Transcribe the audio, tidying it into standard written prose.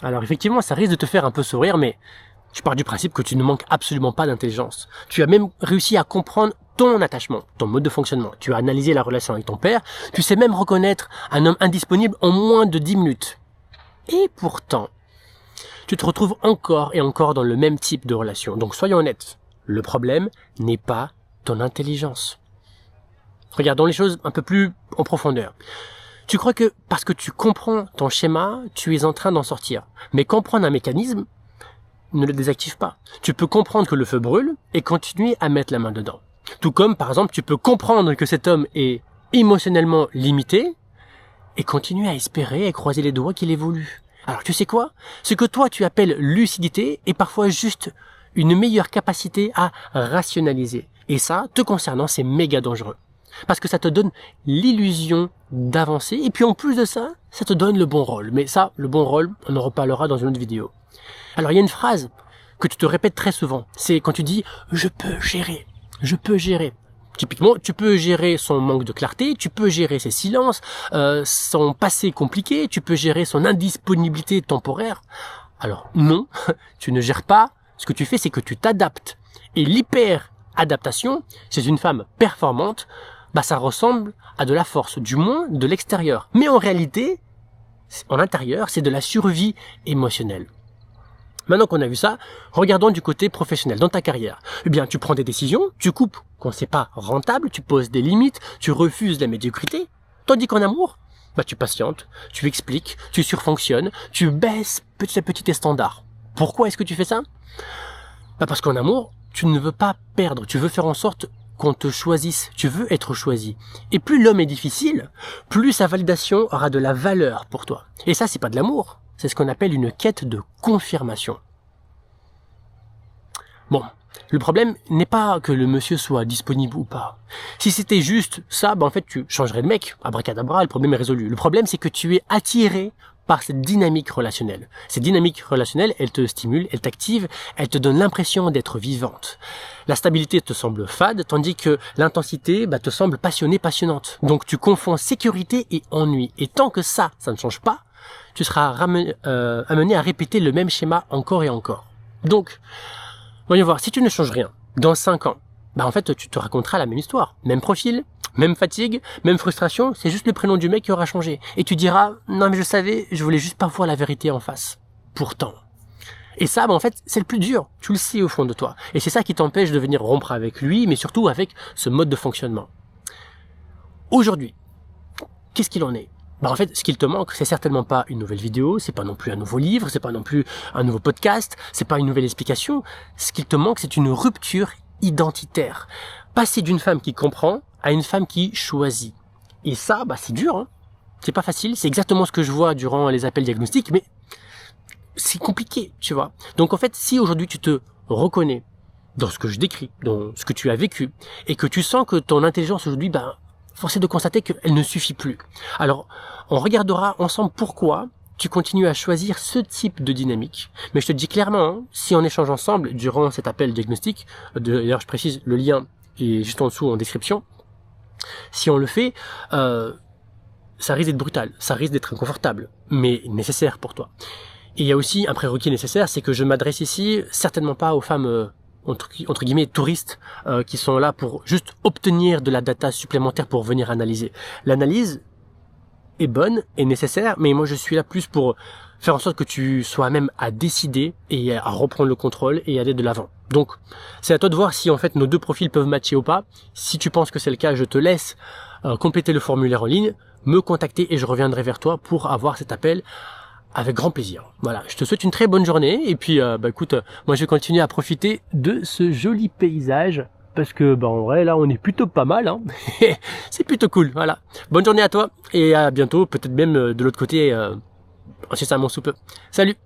Alors effectivement, ça risque de te faire un peu sourire, mais je pars du principe que tu ne manques absolument pas d'intelligence. Tu as même réussi à comprendre ton attachement, ton mode de fonctionnement. Tu as analysé la relation avec ton père, tu sais même reconnaître un homme indisponible en moins de 10 minutes. Et pourtant, tu te retrouves encore et encore dans le même type de relation. Donc soyons honnêtes, le problème n'est pas ton intelligence. Regardons les choses un peu plus en profondeur. Tu crois que parce que tu comprends ton schéma, tu es en train d'en sortir. Mais comprendre un mécanisme ne le désactive pas. Tu peux comprendre que le feu brûle et continuer à mettre la main dedans. Tout comme, par exemple, tu peux comprendre que cet homme est émotionnellement limité et continuer à espérer et croiser les doigts qu'il évolue. Alors tu sais quoi? Ce que toi tu appelles lucidité est parfois juste une meilleure capacité à rationaliser. Et ça, te concernant, c'est méga dangereux. Parce que ça te donne l'illusion d'avancer. Et puis en plus de ça, ça te donne le bon rôle. Mais ça, le bon rôle, on en reparlera dans une autre vidéo. Alors il y a une phrase que tu te répètes très souvent. C'est quand tu dis « je peux gérer ». Je peux gérer. Typiquement, tu peux gérer son manque de clarté, tu peux gérer ses silences, son passé compliqué, tu peux gérer son indisponibilité temporaire. Alors non, tu ne gères pas. Ce que tu fais, c'est que tu t'adaptes. Et l'hyper-adaptation, c'est une femme performante, ça ressemble à de la force, du moins de l'extérieur. Mais en réalité, en intérieur, c'est de la survie émotionnelle. Maintenant qu'on a vu ça, regardons du côté professionnel, dans ta carrière. Eh bien, tu prends des décisions, tu coupes quand c'est pas rentable, tu poses des limites, tu refuses la médiocrité. Tandis qu'en amour, tu patientes, tu expliques, tu surfonctionnes, tu baisses petit à petit tes standards. Pourquoi est-ce que tu fais ça? Parce qu'en amour, tu ne veux pas perdre, tu veux faire en sorte qu'on te choisisse, tu veux être choisi. Et plus l'homme est difficile, plus sa validation aura de la valeur pour toi. Et ça, c'est pas de l'amour. C'est ce qu'on appelle une quête de confirmation. Bon, le problème n'est pas que le monsieur soit disponible ou pas. Si c'était juste ça, en fait, tu changerais de mec, abracadabra, le problème est résolu. Le problème, c'est que tu es attiré par cette dynamique relationnelle. Cette dynamique relationnelle, elle te stimule, elle t'active, elle te donne l'impression d'être vivante. La stabilité te semble fade, tandis que l'intensité te semble passionnée, passionnante. Donc tu confonds sécurité et ennui. Et tant que ça ne change pas, tu seras amené à répéter le même schéma encore et encore. Donc, voyons voir, si tu ne changes rien, dans 5 ans, en fait, tu te raconteras la même histoire. Même profil, même fatigue, même frustration, c'est juste le prénom du mec qui aura changé. Et tu diras, non mais je savais, je voulais juste pas voir la vérité en face. Pourtant. Et ça, en fait, c'est le plus dur. Tu le sais au fond de toi. Et c'est ça qui t'empêche de venir rompre avec lui, mais surtout avec ce mode de fonctionnement. Aujourd'hui, qu'est-ce qu'il en est? En fait, ce qu'il te manque, c'est certainement pas une nouvelle vidéo, c'est pas non plus un nouveau livre, c'est pas non plus un nouveau podcast, c'est pas une nouvelle explication. Ce qu'il te manque, c'est une rupture identitaire. Passer d'une femme qui comprend à une femme qui choisit. Et ça, c'est dur, hein. C'est pas facile, c'est exactement ce que je vois durant les appels diagnostiques, mais c'est compliqué, tu vois. Donc en fait, si aujourd'hui tu te reconnais dans ce que je décris, dans ce que tu as vécu, et que tu sens que ton intelligence aujourd'hui, force est de constater qu'elle ne suffit plus. Alors, on regardera ensemble pourquoi tu continues à choisir ce type de dynamique. Mais je te dis clairement, si on échange ensemble durant cet appel diagnostic, d'ailleurs je précise, le lien est juste en dessous en description, si on le fait, ça risque d'être brutal, ça risque d'être inconfortable, mais nécessaire pour toi. Et il y a aussi un prérequis nécessaire, c'est que je m'adresse ici certainement pas aux femmes entre guillemets touristes qui sont là pour juste obtenir de la data supplémentaire pour venir analyser. L'analyse est bonne et nécessaire, mais moi je suis là plus pour faire en sorte que tu sois même à décider et à reprendre le contrôle et aller de l'avant. Donc c'est à toi de voir si en fait nos deux profils peuvent matcher ou pas. Si tu penses que c'est le cas, je te laisse compléter le formulaire en ligne, me contacter et je reviendrai vers toi pour avoir cet appel avec grand plaisir. Voilà, je te souhaite une très bonne journée et puis écoute, moi je vais continuer à profiter de ce joli paysage parce que en vrai là on est plutôt pas mal, hein. C'est plutôt cool. Voilà, bonne journée à toi et à bientôt, peut-être même de l'autre côté, incessamment sous peu. Salut.